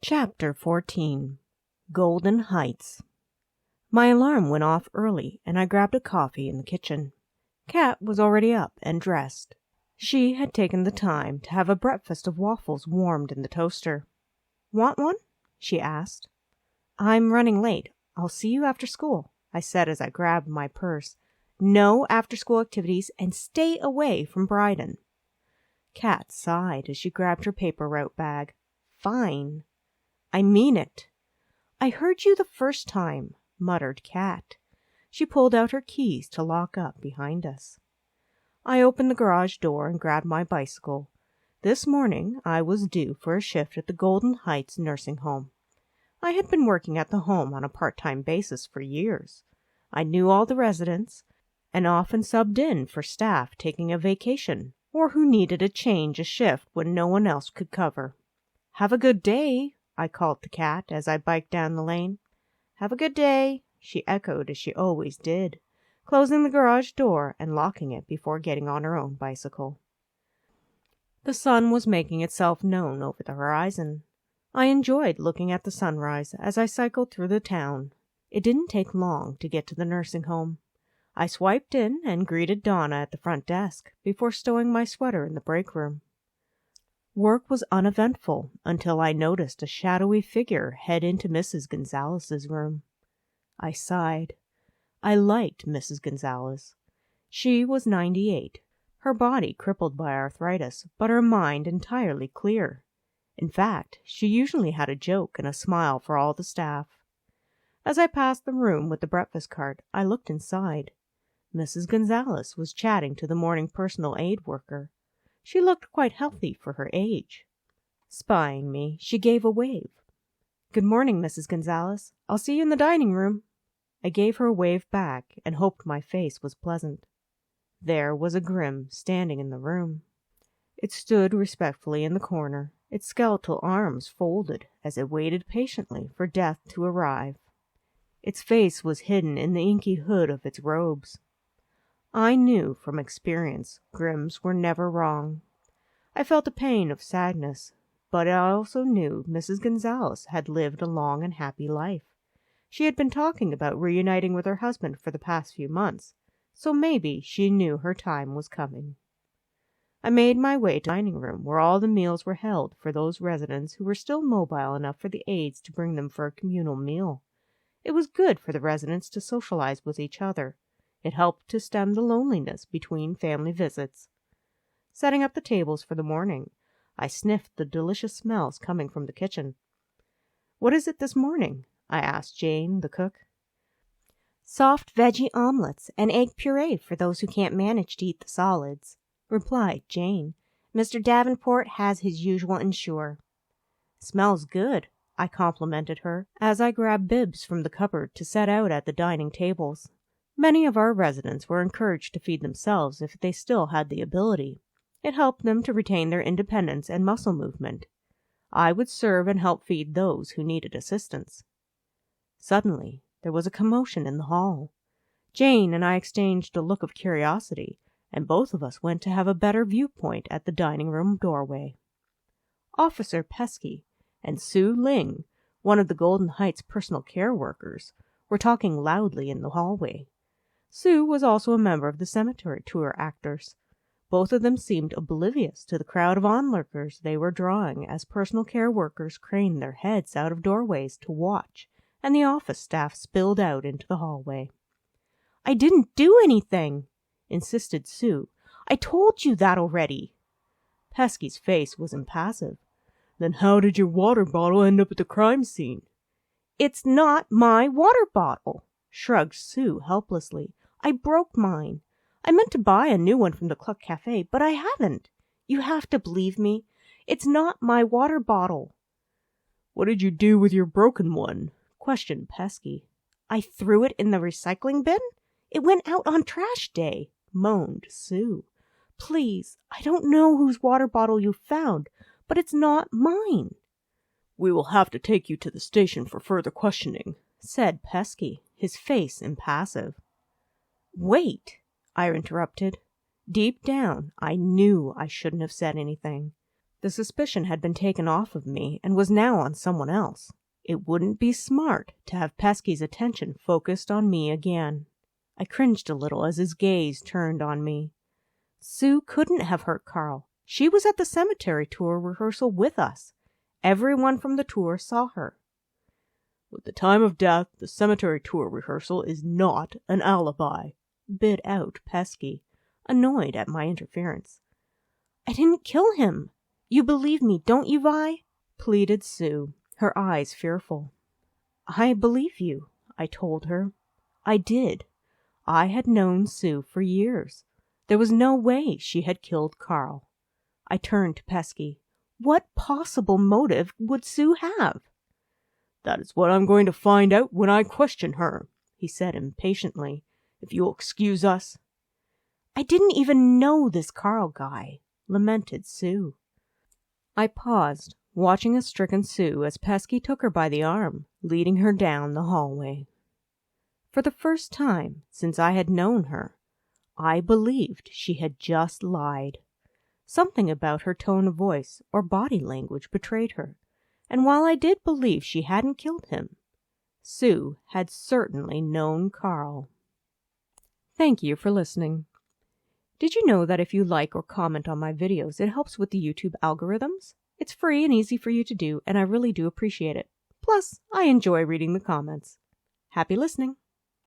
Chapter 14 Golden Heights. My alarm went off early, and I grabbed a coffee in the kitchen. Kat was already up and dressed. She had taken the time to have a breakfast of waffles warmed in the toaster. "Want one?" she asked. "I'm running late. I'll see you after school," I said as I grabbed my purse. "No after-school activities, and stay away from Bryden." Kat sighed as she grabbed her paper route bag. "Fine." "I mean it." "I heard you the first time," muttered Kat. She pulled out her keys to lock up behind us. I opened the garage door and grabbed my bicycle. This morning I was due for a shift at the Golden Heights nursing home. I had been working at the home on a part-time basis for years. I knew all the residents, and often subbed in for staff taking a vacation or who needed a change of shift when no one else could cover. "Have a good day," I called to Kat as I biked down the lane. "Have a good day," she echoed as she always did, closing the garage door and locking it before getting on her own bicycle. The sun was making itself known over the horizon. I enjoyed looking at the sunrise as I cycled through the town. It didn't take long to get to the nursing home. I swiped in and greeted Donna at the front desk before stowing my sweater in the break room. Work was uneventful until I noticed a shadowy figure head into Mrs. Gonzalez's room. I sighed. I liked Mrs. Gonzalez. She was 98, her body crippled by arthritis, but her mind entirely clear. In fact, she usually had a joke and a smile for all the staff. As I passed the room with the breakfast cart, I looked inside. Mrs. Gonzalez was chatting to the morning personal aid worker. She looked quite healthy for her age. Spying me, she gave a wave. "Good morning, Mrs. Gonzalez. I'll see you in the dining room." I gave her a wave back and hoped my face was pleasant. There was a Grim standing in the room. It stood respectfully in the corner, its skeletal arms folded as it waited patiently for death to arrive. Its face was hidden in the inky hood of its robes. I knew from experience Grims were never wrong. I felt a pain of sadness, but I also knew Mrs. Gonzalez had lived a long and happy life. She had been talking about reuniting with her husband for the past few months, so maybe she knew her time was coming. I made my way to the dining room where all the meals were held for those residents who were still mobile enough for the aides to bring them for a communal meal. It was good for the residents to socialize with each other. It helped to stem the loneliness between family visits. Setting up the tables for the morning, I sniffed the delicious smells coming from the kitchen. "What is it this morning?" I asked Jane, the cook. "Soft veggie omelets and egg puree for those who can't manage to eat the solids," replied Jane. "Mr. Davenport has his usual ensure." "Smells good," I complimented her as I grabbed bibs from the cupboard to set out at the dining tables. Many of our residents were encouraged to feed themselves if they still had the ability. It helped them to retain their independence and muscle movement. I would serve and help feed those who needed assistance. Suddenly, there was a commotion in the hall. Jane and I exchanged a look of curiosity, and both of us went to have a better viewpoint at the dining room doorway. Officer Peskee and Sue Ling, one of the Golden Heights personal care workers, were talking loudly in the hallway. Sue was also a member of the cemetery tour actors. Both of them seemed oblivious to the crowd of onlookers they were drawing as personal care workers craned their heads out of doorways to watch, and the office staff spilled out into the hallway. "I didn't do anything," insisted Sue. "I told you that already." Peske's face was impassive. "Then how did your water bottle end up at the crime scene?" "It's not my water bottle," shrugged Sue helplessly. "I broke mine. I meant to buy a new one from the Cluck Cafe, but I haven't. You have to believe me. It's not my water bottle." "What did you do with your broken one?" questioned Peskee. "I threw it in the recycling bin. It went out on trash day," moaned Sue. "Please, I don't know whose water bottle you found, but it's not mine." "We will have to take you to the station for further questioning," said Peskee, his face impassive. "Wait," I interrupted. Deep down, I knew I shouldn't have said anything. The suspicion had been taken off of me and was now on someone else. It wouldn't be smart to have Peskee's attention focused on me again. I cringed a little as his gaze turned on me. Sue couldn't have hurt Carl. She was at the cemetery tour rehearsal with us. Everyone from the tour saw her. With the time of death, the cemetery tour rehearsal is not an alibi, bid out Peskee, annoyed at my interference. I didn't kill him. You believe me, don't you, Vi? Pleaded Sue, her eyes fearful. I believe you, I told her. I did. I had known Sue for years. There was no way she had killed Carl. I turned to Peskee. What possible motive would Sue have? That is what I'm going to find out when I question her, he said impatiently. If you'll excuse us. I didn't even know this Carl guy, lamented Sue. I paused, watching a stricken Sue as Peskee took her by the arm, leading her down the hallway. For the first time since I had known her, I believed she had just lied. Something about her tone of voice or body language betrayed her, and while I did believe she hadn't killed him, Sue had certainly known Carl. Thank you for listening. Did you know that if you like or comment on my videos, it helps with the YouTube algorithms? It's free and easy for you to do, and I really do appreciate it. Plus, I enjoy reading the comments. Happy listening!